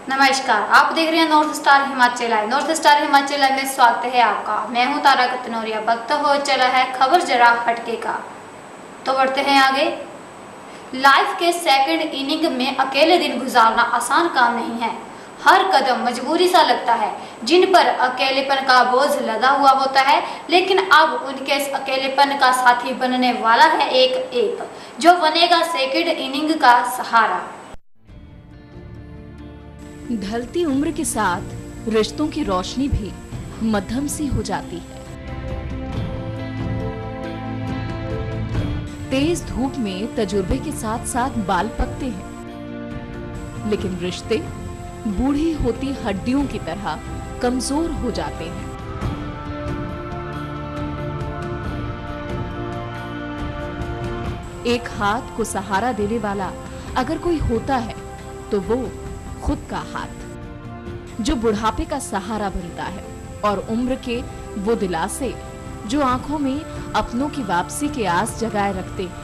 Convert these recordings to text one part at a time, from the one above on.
नमस्कार, आप देख रहे हैं north star Himachal live. North star Himachal live में स्वागत है आपका। मैं हूं तारा कतनौरिया। वक्त हो चला है खबर जरा हटके का, तो बढ़ते हैं आगे। लाइफ के सेकंड इनिंग में अकेले दिन गुजारना आसान काम नहीं है। हर कदम मजबूरी सा लगता है, जिन पर अकेलेपन का बोझ लदा हुआ होता है। लेकिन अब उनके इस अकेलेपन का साथी बनने वाला है एक ऐप, जो बनेगा सेकंड इनिंग का सहारा। ढलती उम्र के साथ रिश्तों की रोशनी भी मध्यम सी हो जाती है। तेज धूप में तजुर्बे के साथ साथ बाल पकते हैं, लेकिन रिश्ते बूढ़ी होती हड्डियों की तरह कमजोर हो जाते हैं। एक हाथ को सहारा देने वाला अगर कोई होता है तो वो खुद का हाथ, जो बुढ़ापे का सहारा बनता है, और उम्र के वो दिलासे जो आंखों में अपनों की वापसी के आस जगाए रखते हैं।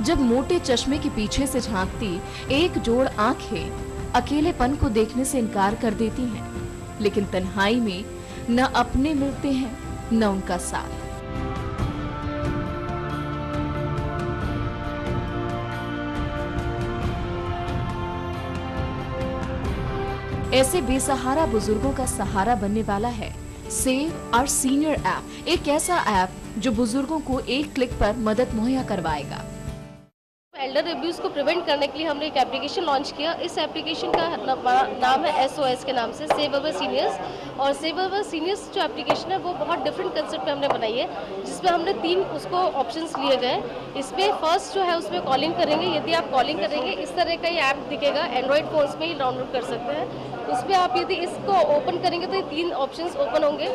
जब मोटे चश्मे के पीछे से झांकती एक जोड़ आंखें अकेलेपन को देखने से इनकार कर देती हैं, लेकिन तन्हाई में न अपने मिलते हैं न उनका साथ। ऐसे बेसहारा बुजुर्गों का सहारा बनने वाला है सेव आवर सीनियर ऐप, एक ऐसा ऐप जो बुजुर्गों को एक क्लिक पर मदद मुहैया करवाएगा। एल्डर अब्यूज को प्रिवेंट करने के लिए हमने एक एप्लीकेशन लॉन्च किया। इस एप्लीकेशन का नाम है SOS के नाम से, सेव अवर सीनियर्स। और सेव अवर सीनियर्स जो एप्लीकेशन है वो बहुत डिफरेंट कंसेप्ट पे हमने बनाई है, जिसमें हमने 3 उसको ऑप्शंस लिए गए। इसमें फर्स्ट जो है उसमें कॉलिंग करेंगे। यदि आप कॉलिंग करेंगे, इस तरह का ये ऐप दिखेगा, एंड्रॉइड फोन्स में ही डाउनलोड कर सकते हैं। उसमें आप यदि इसको ओपन करेंगे तो ये 3 ऑप्शंस ओपन होंगे।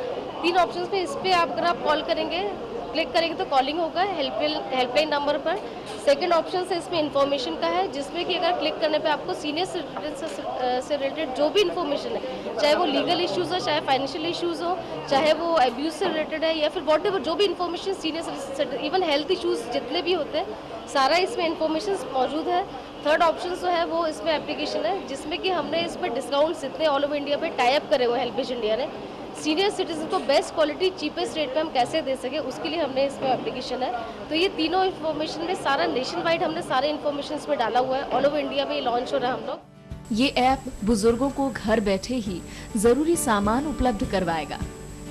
3 ऑप्शंस में इस पर अगर आप कॉल करेंगे, क्लिक करेंगे तो कॉलिंग होगा हेल्पलाइन नंबर पर। सेकंड ऑप्शन से इसमें इन्फॉर्मेशन का है, जिसमें कि अगर क्लिक करने पे आपको सीनियर सिटीजन से रिलेटेड जो भी इन्फॉर्मेशन है, चाहे वो लीगल इश्यूज हो, चाहे फाइनेंशियल इश्यूज हो, चाहे वो अब्यूज से रिलेटेड है, या फिर वॉट एवर जो भी information senior citizen, even health issues जितने भी होते हैं, सारा इसमें इन्फॉर्मेशन मौजूद है। थर्ड ऑप्शन जो है वो इसमें एप्लीकेशन है, जिसमें कि हमने इसमें डिस्काउंट्स इतने ऑल ओवर इंडिया पे टाई अप करे हुए हेल्पेज इंडिया ने। सीनियर सिटीजन को बेस्ट क्वालिटी चीपेस्ट रेट पे हम कैसे दे सके, उसके लिए हमने इसमें एप्लीकेशन है। तो ये तीनों इन्फॉर्मेशन में सारा नेशन वाइड हमने सारे इन्फॉर्मेशन में डाला हुआ है। ऑल ओवर इंडिया में लॉन्च हो रहा है हम लोग। ये ऐप बुजुर्गों को घर बैठे ही जरूरी सामान उपलब्ध करवाएगा।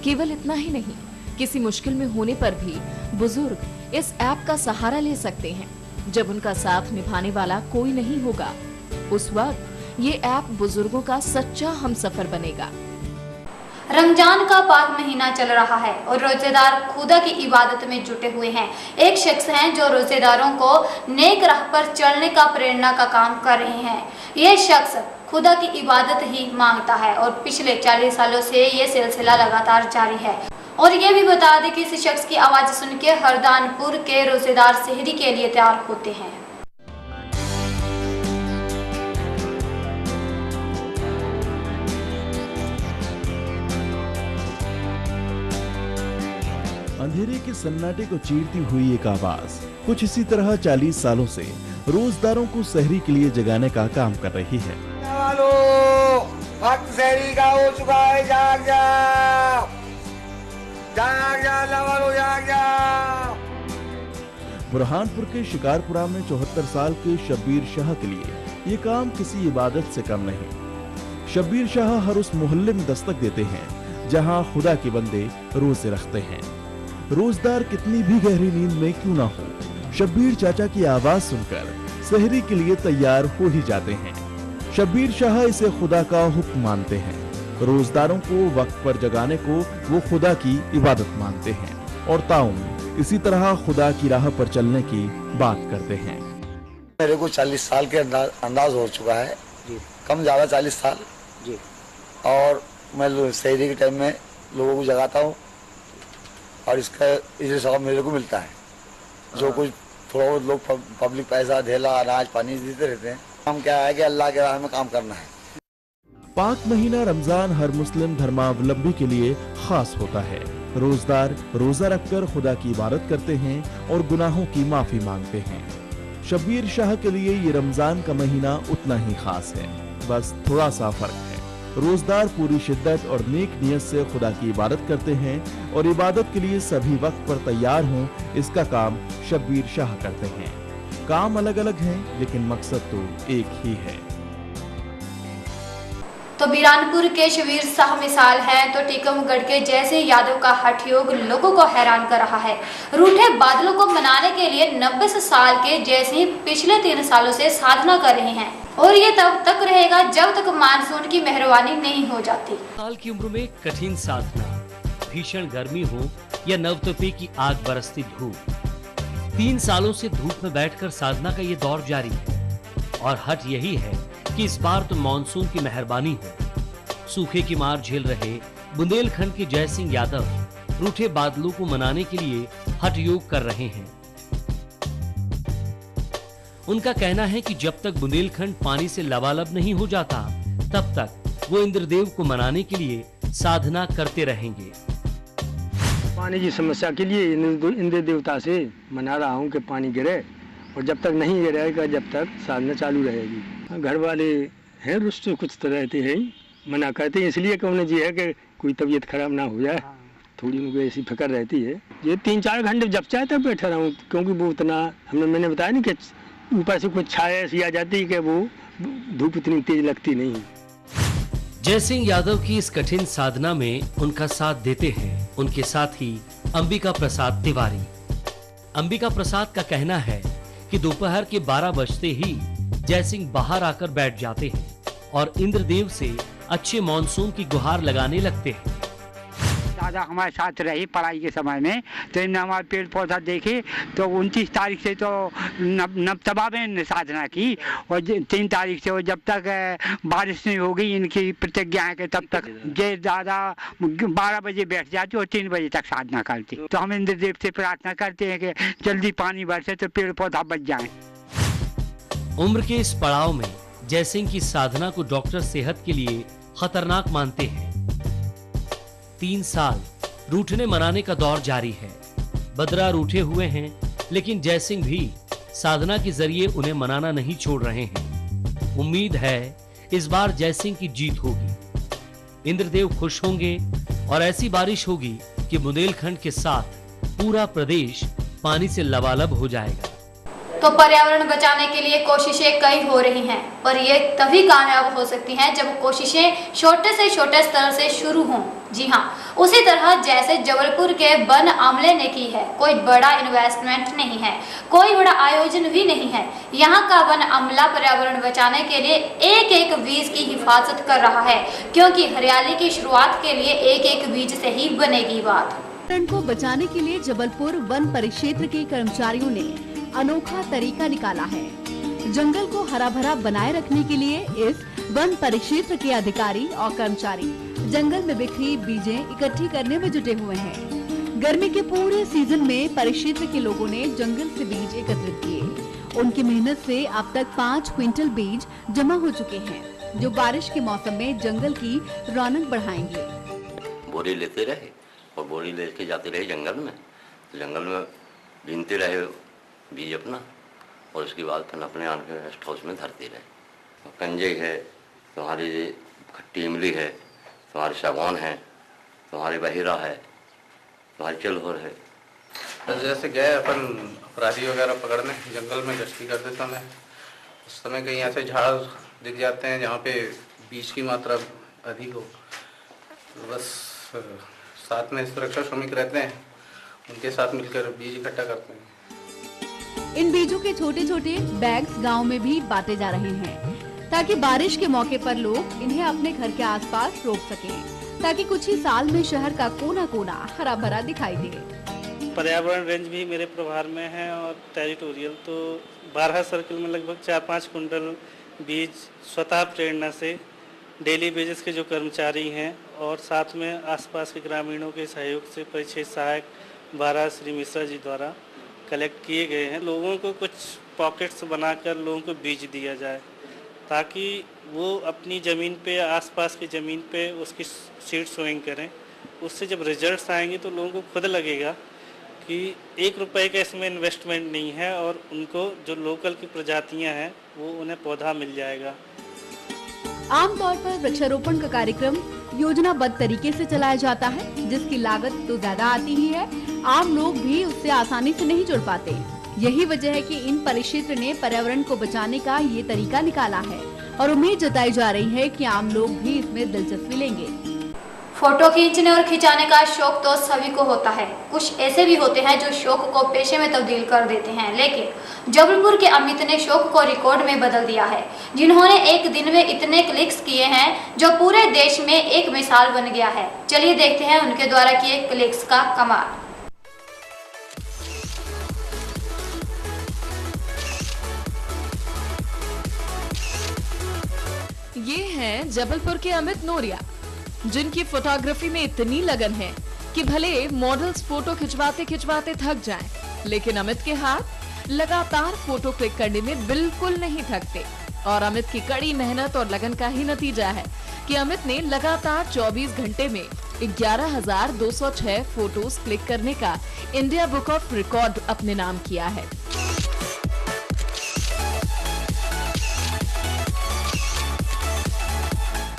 केवल इतना ही नहीं, किसी मुश्किल में होने पर भी बुजुर्ग इस ऐप का सहारा ले सकते हैं। जब उनका साथ निभाने वाला कोई नहीं होगा, उस वक्त ये ऐप बुजुर्गों का सच्चा हमसफर बनेगा। रमजान का पाक महीना चल रहा है और रोजेदार खुदा की इबादत में जुटे हुए हैं। एक शख्स हैं जो रोजेदारों को नेक राह पर चलने का प्रेरणा का काम कर रहे हैं। ये शख्स खुदा की इबादत ही मांगता है और पिछले 40 सालों से ये सिलसिला लगातार जारी है। और ये भी बता दें कि इस शख्स की आवाज़ सुन के हरदानपुर के रोजेदार सेहरी के लिए तैयार होते हैं। अंधेरे के सन्नाटे को चीरती हुई एक आवाज कुछ इसी तरह 40 सालों से रोजदारों को सहरी के लिए जगाने का काम कर रही है। वक्त सहरी का हो चुका है, जाग जाओ, जाग जाओ, जाग जाओ। बुरहानपुर के शिकारपुरा में 74 साल के शब्बीर शाह के लिए ये काम किसी इबादत से कम नहीं। शब्बीर शाह हर उस मोहल्ले में दस्तक देते हैं जहां खुदा के बंदे रोजे रखते हैं। रोजदार कितनी भी गहरी नींद में क्यों ना हो, शब्बीर चाचा की आवाज सुनकर सहरी के लिए तैयार हो ही जाते हैं। शब्बीर शाह इसे खुदा का हुक्म मानते हैं। रोजदारों को वक्त पर जगाने को वो खुदा की इबादत मानते हैं और ताउन इसी तरह खुदा की राह पर चलने की बात करते हैं। मेरे को 40 साल के अंदाज हो चुका है जी, कम ज्यादा 40 साल जी। और मैं सहरी के टाइम में लोगों को जगाता हूँ और इससे सब मेरे को मिलता है। जो कुछ थोड़ा बहुत लोग पब्लिक पैसा, धेला, अनाज, पानी देते रहते हैं। हम क्या है कि अल्लाह के राह में काम करना है। पाक महीना रमजान हर मुस्लिम धर्मावलंबी के लिए खास होता है। रोजदार रोजा रखकर खुदा की इबादत करते हैं और गुनाहों की माफी मांगते हैं। शब्बीर शाह के लिए ये रमजान का महीना उतना ही खास है, बस थोड़ा सा फर्क है। रोजदार पूरी शिद्दत और नेक नियत से खुदा की इबादत करते हैं और इबादत के लिए सभी वक्त पर तैयार हों, इसका काम शब्बीर शाह करते हैं। काम अलग अलग हैं, लेकिन मकसद तो एक ही है। तो बिरानपुर के शब्बीर शाह मिसाल है तो टीकमगढ़ के जैसे यादव का हठ योग लोगों को हैरान कर रहा है। रूठे बादलों को मनाने के लिए 90 साल के जैसे पिछले 3 सालों से साधना कर रहे हैं और ये तब तक रहेगा जब तक मानसून की मेहरबानी नहीं हो जाती। साल की उम्र में कठिन साधना, भीषण गर्मी हो या नवतपे की आग बरसती धूप, 3 सालों से धूप में बैठकर साधना का ये दौर जारी है और हट यही है कि इस बार तो मानसून की मेहरबानी हो। सूखे की मार झेल रहे बुंदेलखंड के जय सिंह यादव रूठे बादलों को मनाने के लिए हठ योग कर रहे हैं। उनका कहना है कि जब तक बुंदेलखंड पानी से लबालब नहीं हो जाता, तब तक वो इंद्रदेव को मनाने के लिए साधना करते रहेंगे। पानी की समस्या के लिए इंद्र देवता से मना रहा हूँ कि पानी गिरे, और जब तक नहीं गिरेगा जब तक साधना चालू रहेगी। घर वाले हैं रुष्ट कुछ तो रहते हैं, मना करते हैं इसलिए कि उन्हें जी है कि कोई तबीयत खराब ना हो जाए, थोड़ी उनको ऐसी फिक्र रहती है। ये 3-4 घंटे जब चाहे तब बैठा रहा हूँ, क्योंकि वो उतना मैंने बताया नहीं कि ऊपर से कुछ छाया ऐसी आ जाती है कि वो धूप इतनी तेज लगती नहीं। जय सिंह यादव की इस कठिन साधना में उनका साथ देते हैं उनके साथ ही अंबिका प्रसाद तिवारी। अंबिका प्रसाद का कहना है कि दोपहर के 12 बजते ही जय सिंह बाहर आकर बैठ जाते हैं और इंद्रदेव से अच्छे मॉनसून की गुहार लगाने लगते हैं। दादा हमारे साथ रही पढ़ाई के समय में, तो इन्हें हमारे पेड़ पौधा देखे, तो 29 तारीख से तो नबतबा में साधना की और 3 तारीख से, और जब तक बारिश नहीं होगी इनकी प्रतिज्ञा है कि तब तक ये दादा 12 बजे बैठ जाती और 3 बजे तक साधना करती। तो हम इंद्रदेव से प्रार्थना करते हैं कि जल्दी पानी बरसे तो पेड़ पौधा बच जाए। उम्र के इस पड़ाव में जय सिंह की साधना को डॉक्टर सेहत के लिए खतरनाक मानते हैं। 3 साल रूठने मनाने का दौर जारी है। बदरा रूठे हुए हैं, लेकिन जय सिंह भी साधना के जरिए उन्हें मनाना नहीं छोड़ रहे हैं। उम्मीद है इस बार जय सिंह की जीत होगी, इंद्रदेव खुश होंगे और ऐसी बारिश होगी कि बुंदेलखंड के साथ पूरा प्रदेश पानी से लबालब हो जाएगा। तो पर्यावरण बचाने के लिए कोशिशें कई हो रही हैं, पर ये तभी कामयाब हो सकती हैं जब कोशिशें छोटे से छोटे स्तर से शुरू हों। जी हाँ, उसी तरह जैसे जबलपुर के वन अमले ने की है। कोई बड़ा इन्वेस्टमेंट नहीं है, कोई बड़ा आयोजन भी नहीं है। यहाँ का वन अमला पर्यावरण बचाने के लिए एक एक बीज की हिफाजत कर रहा है, क्योंकि हरियाली की शुरुआत के लिए एक एक बीज से ही बनेगी बात। पर्यावरण को बचाने के लिए जबलपुर वन परिक्षेत्र के कर्मचारियों ने अनोखा तरीका निकाला है। जंगल को हरा भरा बनाए रखने के लिए इस वन परिक्षेत्र के अधिकारी और कर्मचारी जंगल में बिखरी बीजें इकट्ठी करने में जुटे हुए हैं। गर्मी के पूरे सीजन में परिक्षेत्र के लोगों ने जंगल से बीज एकत्रित किए। उनकी मेहनत से अब तक 5 क्विंटल बीज जमा हो चुके हैं, जो बारिश के मौसम में जंगल की रौनक बढ़ाएंगे। बोरी लेते रहे और बोरी लेके जाते रहे जंगल में, तो जंगल में बीनते रहे बीज अपना, और उसके बाद फिर अपने आन के रेस्ट हाउस में धरते रहे। कंजे है, तुम्हारी खट्टी इमली है, तुम्हारी सागवान है, तुम्हारी बहिरा है, तुम्हारी चिलहोर है। तो जैसे गए अपन अपराधी वगैरह पकड़ने जंगल में गश्ती करते समय, उस समय कहीं ऐसे झाड़ दिख जाते हैं जहाँ पे बीज की मात्रा अधिक हो, तो बस साथ में सुरक्षा श्रमिक रहते हैं, उनके साथ मिलकर बीज इकट्ठा करते हैं। इन बीजों के छोटे छोटे बैग्स गांव में भी बांटे जा रहे हैं, ताकि बारिश के मौके पर लोग इन्हें अपने घर के आसपास रोप सकें, ताकि कुछ ही साल में शहर का कोना कोना हरा भरा दिखाई दे। पर्यावरण रेंज भी मेरे प्रभार में है और टेरिटोरियल, तो 12 सर्कल में लगभग 4-5 कुंटल बीज स्वतः प्रेरणा से डेली बेसिस के जो कर्मचारी हैं और साथ में आसपास के ग्रामीणों के सहयोग से परिक्षेत्र सहायक 12 श्री मिश्रा जी द्वारा कलेक्ट किए गए हैं। लोगों को कुछ पॉकेट्स बनाकर लोगों को बीज दिया जाए, ताकि वो अपनी ज़मीन पे आसपास की ज़मीन पे उसकी सीड सोइंग करें। उससे जब रिजल्ट्स आएंगे तो लोगों को खुद लगेगा कि 1 रुपए का इसमें इन्वेस्टमेंट नहीं है और उनको जो लोकल की प्रजातियां हैं वो उन्हें पौधा मिल जाएगा। आमतौर पर वृक्षारोपण का कार्यक्रम योजनाबद्ध तरीके से चलाया जाता है, जिसकी लागत तो ज्यादा आती ही है। आम लोग भी उससे आसानी से नहीं जुड़ पाते। यही वजह है कि इन परिक्षेत्र ने पर्यावरण को बचाने का ये तरीका निकाला है और उम्मीद जताई जा रही है कि आम लोग भी इसमें दिलचस्पी लेंगे। फोटो खींचने और खिंचाने का शौक तो सभी को होता है। कुछ ऐसे भी होते हैं जो शौक को पेशे में तब्दील कर देते हैं, लेकिन जबलपुर के अमित ने शौक को रिकॉर्ड में बदल दिया है, जिन्होंने एक दिन में इतने क्लिक्स किए हैं जो पूरे देश में एक मिसाल बन गया है। चलिए देखते हैं उनके द्वारा किए क्लिक्स का कमाल। ये हैं जबलपुर के अमित नोरिया, जिनकी फोटोग्राफी में इतनी लगन है कि भले मॉडल्स फोटो खिंचवाते खिंचवाते थक जाएं, लेकिन अमित के हाथ लगातार फोटो क्लिक करने में बिल्कुल नहीं थकते। और अमित की कड़ी मेहनत और लगन का ही नतीजा है कि अमित ने लगातार 24 घंटे में 11,206 फोटोज क्लिक करने का इंडिया बुक ऑफ रिकॉर्ड अपने नाम किया है।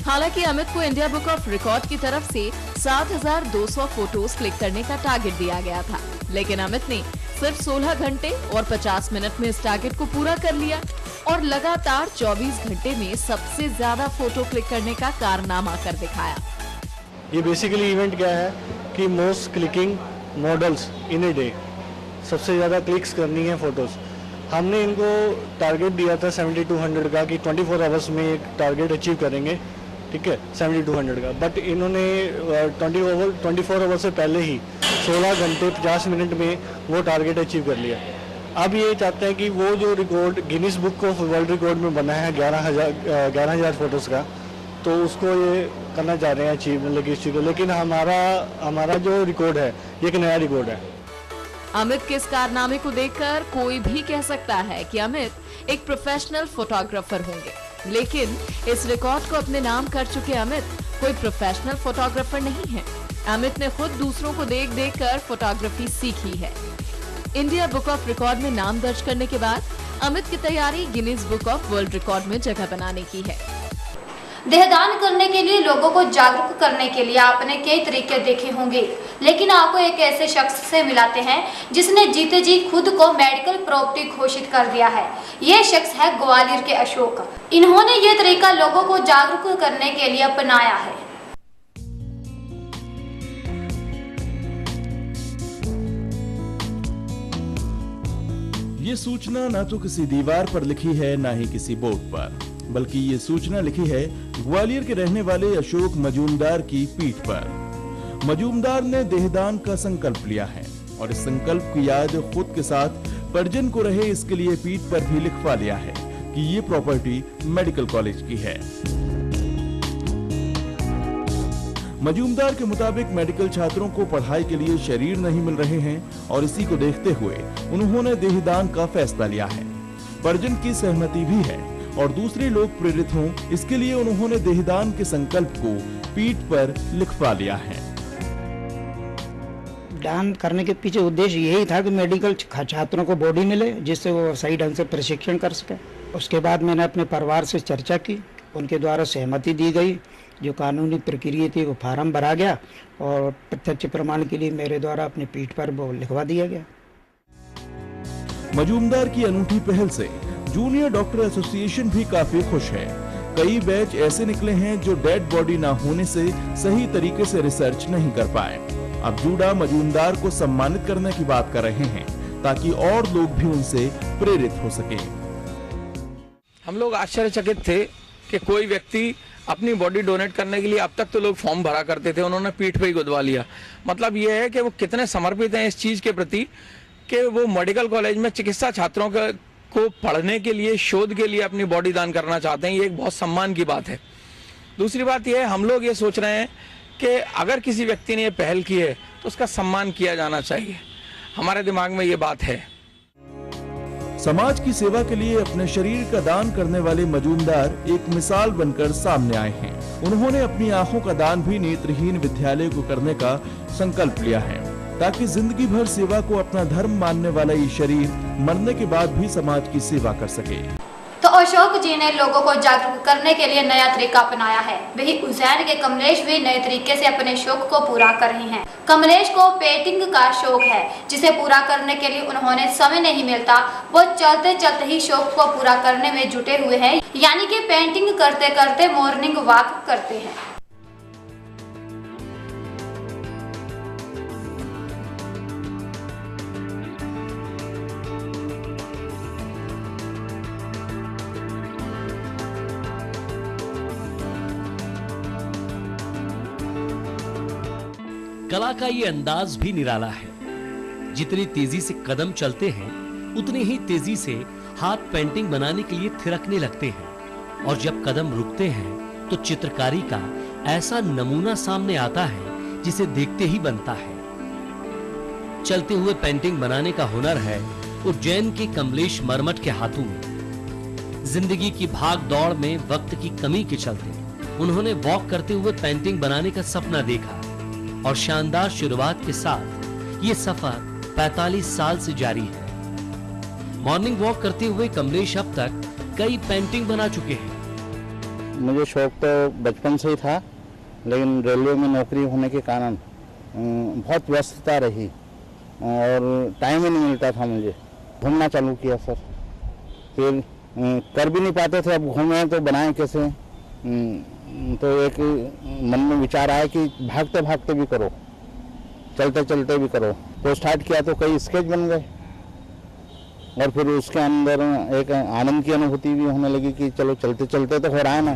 हालांकि अमित को इंडिया बुक ऑफ रिकॉर्ड की तरफ से 7,200 फोटोज क्लिक करने का टारगेट दिया गया था, लेकिन अमित ने सिर्फ 16 घंटे और 50 मिनट में इस टारगेट को पूरा कर लिया और लगातार 24 घंटे में सबसे ज्यादा फोटो क्लिक करने का कारनामा कर दिखाया। ये बेसिकली इवेंट क्या है कि most clicking models in a day, सबसे ज्यादा क्लिक्स करनी है फोटोज। हमने इनको टारगेट दिया था 7200 का कि 24 आवर्स में एक टारगेट अचीव करेंगे, ठीक है, 7200 का। बट इन्होंने 24 आवर्स से पहले ही 16 घंटे 50 मिनट में वो टारगेट अचीव कर लिया। अब ये चाहते हैं कि वो जो record Guinness book of world record में बना है 11,000 फोटोज का, तो उसको ये करना चाह रहे हैं अचीव, लेकिन हमारा जो रिकॉर्ड है ये एक नया रिकॉर्ड है। अमित के इस कारनामे को देखकर कोई भी कह सकता है कि अमित एक प्रोफेशनल फोटोग्राफर होंगे, लेकिन इस रिकॉर्ड को अपने नाम कर चुके अमित कोई प्रोफेशनल फोटोग्राफर नहीं है। अमित ने खुद दूसरों को देख देख कर फोटोग्राफी सीखी है। इंडिया बुक ऑफ रिकॉर्ड में नाम दर्ज करने के बाद अमित की तैयारी Guinness book of world record में जगह बनाने की है। देहदान करने के लिए लोगों को जागरूक करने के लिए आपने कई तरीके देखे होंगे, लेकिन आपको एक ऐसे शख्स से मिलाते हैं जिसने जीते जी खुद को मेडिकल प्रॉपर्टी घोषित कर दिया है। ये शख्स है ग्वालियर के अशोक। इन्होंने ये तरीका लोगों को जागरूक करने के लिए अपनाया है। ये सूचना ना तो किसी दीवार पर लिखी है ना ही किसी बोर्ड पर, बल्कि ये सूचना लिखी है ग्वालियर के रहने वाले अशोक मजूमदार की पीठ पर। मजूमदार ने देहदान का संकल्प लिया है और इस संकल्प की याद खुद के साथ परिजन को रहे इसके लिए पीठ पर भी लिखवा लिया है कि ये प्रॉपर्टी मेडिकल कॉलेज की है। मजूमदार के मुताबिक मेडिकल छात्रों को पढ़ाई के लिए शरीर नहीं मिल रहे हैं और इसी को देखते हुए उन्होंने देहदान का फैसला लिया है। परिजन की सहमति भी है और दूसरे लोग प्रेरित हों, इसके लिए उन्होंने देहदान के संकल्प को पीठ पर लिखवा लिया है। दान करने के पीछे उद्देश्य यही था कि मेडिकल छात्रों को बॉडी मिले जिससे वो सही ढंग से प्रशिक्षण कर सके। उसके बाद मैंने अपने परिवार से चर्चा की, उनके द्वारा सहमति दी गई। जो कानूनी प्रक्रिया थी वो फार्म भरा गया और प्रत्यक्ष प्रमाण के लिए मेरे द्वारा अपनी पीठ पर वो लिखवा दिया गया। मजूमदार की अनूठी पहल से जूनियर डॉक्टर एसोसिएशन भी काफी खुश है। कई बैच ऐसे निकले हैं जो डेड बॉडी ना होने से सही तरीके से रिसर्च नहीं कर पाए। अब जूडा मजूमदार को सम्मानित करने की बात कर रहे हैं ताकि और लोग भी उनसे प्रेरित हो सके। हम लोग आश्चर्यचकित थे कि कोई व्यक्ति अपनी बॉडी डोनेट करने के लिए, अब तक तो लोग फॉर्म भरा करते थे, उन्होंने पीठ पे ही गुदवा लिया। मतलब ये है कि वो कितने समर्पित हैं इस चीज के प्रति कि वो मेडिकल कॉलेज में चिकित्सा छात्रों को पढ़ने के लिए, शोध के लिए अपनी बॉडी दान करना चाहते हैं। ये एक बहुत सम्मान की बात है। दूसरी बात यह है, हम लोग ये सोच रहे हैं कि अगर किसी व्यक्ति ने ये पहल की है तो उसका सम्मान किया जाना चाहिए। हमारे दिमाग में ये बात है। समाज की सेवा के लिए अपने शरीर का दान करने वाले मजूमदार एक मिसाल बनकर सामने आए हैं। उन्होंने अपनी आंखों का दान भी नेत्रहीन विद्यालय को करने का संकल्प लिया है। ताकि जिंदगी भर सेवा को अपना धर्म मानने वाला ये शरीर मरने के बाद भी समाज की सेवा कर सके। तो अशोक जी ने लोगों को जागरूक करने के लिए नया तरीका अपनाया है। वही उज्जैन के कमलेश भी नए तरीके से अपने शौक को पूरा कर रहे हैं। कमलेश को पेंटिंग का शौक है, जिसे पूरा करने के लिए उन्होंने समय नहीं मिलता। वो चलते चलते ही शौक को पूरा करने में जुटे हुए हैं, यानी कि पेंटिंग करते करते मॉर्निंग वॉक करते हैं। कला का ये अंदाज भी निराला है। जितनी तेजी से कदम चलते हैं, उतनी ही तेजी से हाथ पेंटिंग बनाने के लिए थिरकने लगते हैं और जब कदम रुकते हैं तो चित्रकारी का ऐसा नमूना सामने आता है जिसे देखते ही बनता है। चलते हुए पेंटिंग बनाने का हुनर है उज्जैन के कमलेश मरमट के हाथों में। जिंदगी की भाग दौड़ में वक्त की कमी के चलते उन्होंने वॉक करते हुए पेंटिंग बनाने का सपना देखा और शानदार शुरुआत के साथ ये सफर 45 साल से जारी है। मॉर्निंग वॉक करते हुए कमलेश अब तक कई पेंटिंग बना चुके हैं। मुझे शौक तो बचपन से ही था, लेकिन रेलवे में नौकरी होने के कारण बहुत व्यस्तता रही और टाइम ही नहीं मिलता था मुझे। घूमना चालू किया सर, फिर कर भी नहीं पाते थे, अब घूमें तो बनाएं कैसे। तो एक मन में विचार आया कि भागते भागते भी करो, चलते चलते भी करो। तो स्टार्ट किया तो कई स्केच बन गए और फिर उसके अंदर एक आनंद की अनुभूति भी होने लगी कि चलो चलते चलते तो हो रहा है ना।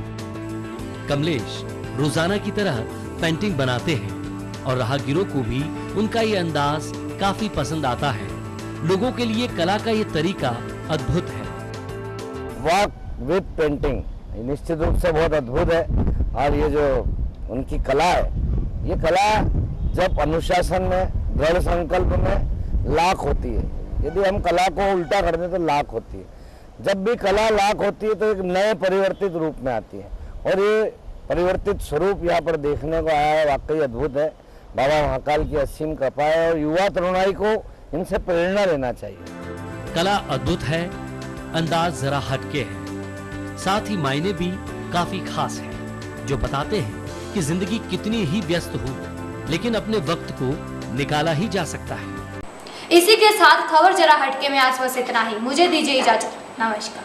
कमलेश रोजाना की तरह पेंटिंग बनाते हैं और राहगीरों को भी उनका ये अंदाज काफी पसंद आता है। लोगों के लिए कला का ये तरीका अद्भुत है। वॉक विद पेंटिंग निश्चित रूप से बहुत अद्भुत है और ये जो उनकी कला है, ये कला जब अनुशासन में, दृढ़ संकल्प में लाख होती है। यदि हम कला को उल्टा कर दें तो लाख होती है। जब भी कला लाख होती है तो एक नए परिवर्तित रूप में आती है और ये परिवर्तित स्वरूप यहाँ पर देखने को आया है, वाकई अद्भुत है। बाबा महाकाल की असीम कृपा है और युवा तरुणाई को इनसे प्रेरणा लेना चाहिए। कला अद्भुत है, अंदाज जरा हटके है, साथ ही मायने भी काफी खास है, जो बताते हैं कि जिंदगी कितनी ही व्यस्त हो, लेकिन अपने वक्त को निकाला ही जा सकता है। इसी के साथ खबर जरा हटके में आज बस इतना ही। मुझे दीजिए इजाजत, नमस्कार।